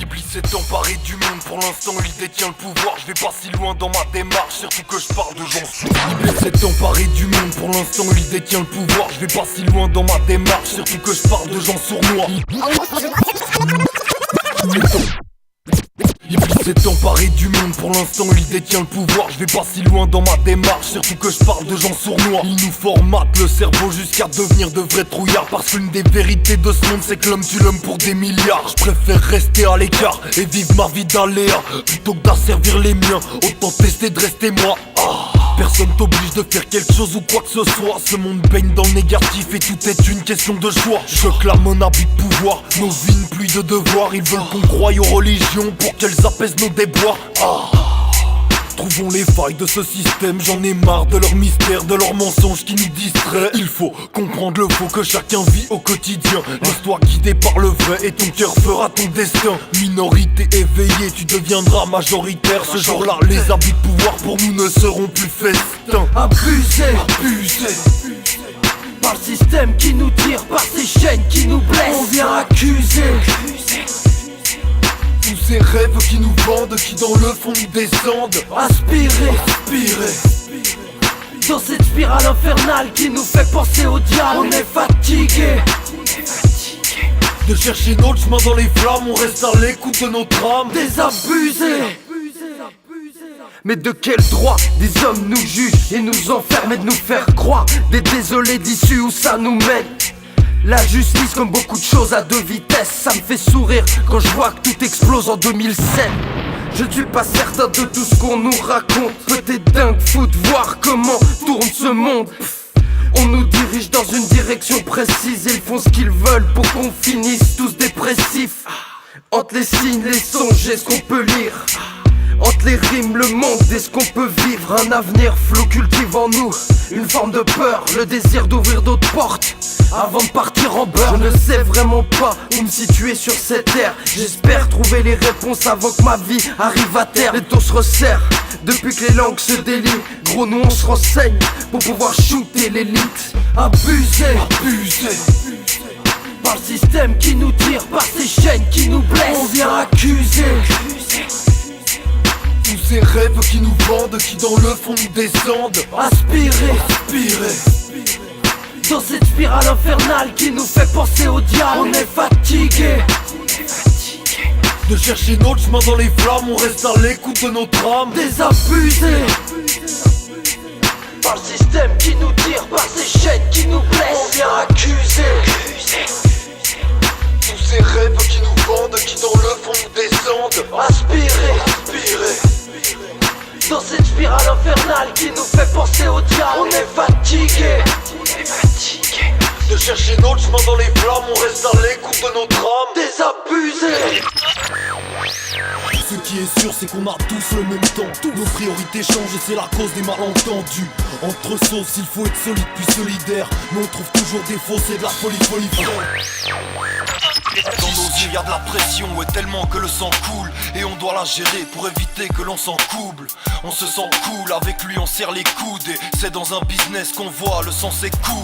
Iblis s'est emparé du monde, pour l'instant il détient le pouvoir. Je vais pas si loin dans ma démarche, surtout que je parle de gens sourds. Iblis s'est emparé du monde, pour l'instant il détient le pouvoir. Je vais pas si loin dans ma démarche, surtout que je parle de gens sournois. Iblis s'est emparé du monde, pour l'instant il détient le pouvoir. Je vais pas si loin dans ma démarche, surtout que je parle de gens sournois. Il nous formate le cerveau jusqu'à devenir de vrais trouillards. Parce qu'une des vérités de ce monde c'est que l'homme tue l'homme pour des milliards. Je préfère rester à l'écart et vivre ma vie d'aléa plutôt que d'asservir les miens, autant tester de rester moi. Personne t'oblige de faire quelque chose ou quoi que ce soit. Ce monde baigne dans le négatif et tout est une question de choix. Je clame un abus de pouvoir, nos vies une pluie de devoirs. Ils veulent qu'on croie aux religions pour qu'elles apaisent nos déboires. Trouvons les failles de ce système, j'en ai marre de leurs mystères, de leurs mensonges qui nous distraient. Il faut comprendre le faux que chacun vit au quotidien. Laisse-toi guider par le vrai et ton cœur fera ton destin. Minorité éveillée, tu deviendras majoritaire. Ce jour-là, les abus de pouvoir pour nous ne seront plus festins. Abusé par le système qui nous tire, par ces chaînes qui nous blessent. On vient accuser tous ces rêves qui nous vendent, qui dans le fond nous descendent. Aspirer dans cette spirale infernale qui nous fait penser au diable. On est fatigué de chercher notre chemin dans les flammes. On reste à l'écoute de notre âme. Désabusés. Mais de quel droit des hommes nous jugent et nous enferment et de nous faire croire des désolés d'issue où ça nous mène? La justice comme beaucoup de choses à deux vitesses. Ça me fait sourire quand je vois que tout explose en 2007. Je ne suis pas certain de tout ce qu'on nous raconte. Peut-être dingue fou de voir comment tourne ce monde. On nous dirige dans une direction précise et ils font ce qu'ils veulent pour qu'on finisse tous dépressifs. Entre les signes, les songes et ce qu'on peut lire, entre les rimes, le monde et ce qu'on peut vivre. Un avenir flou cultive en nous une forme de peur, le désir d'ouvrir d'autres portes avant de partir en beurre. Je ne sais vraiment pas où me situer sur cette terre. J'espère trouver les réponses avant que ma vie arrive à terre. Les taux se resserrent depuis que les langues se délient. Gros, nous on se renseigne pour pouvoir shooter l'élite. Abusé par le système qui nous tire, par ces chaînes qui nous blessent. On vient accuser tous ces rêves qui nous vendent, qui dans le fond nous descendent. Aspirer dans cette spirale infernale qui nous fait penser au diable. On est fatigué de chercher notre chemin dans les flammes. On reste à l'écoute de notre âme. Désabusés par le système qui nous tire, par ces chaînes qui nous blessent. On vient accuser tous ces rêves qui nous vendent, qui dans le fond nous descendent. Aspirer dans cette spirale infernale qui nous fait penser au diable. On est fatigué de chercher notre chemin dans les flammes. On reste à l'écoute de notre âme. Désabusés. Ce qui est sûr c'est qu'on a tous le même temps. Nos priorités changent et c'est la cause des malentendus. Entre sauces il faut être solide puis solidaire. Mais on trouve toujours des faux, c'est de la folie frère. Dans nos yeux y'a de la pression et tellement que le sang coule. Et on doit la gérer pour éviter que l'on s'en couble. On se sent cool, avec lui on serre les coudes. Et c'est dans un business qu'on voit le sang s'écoule.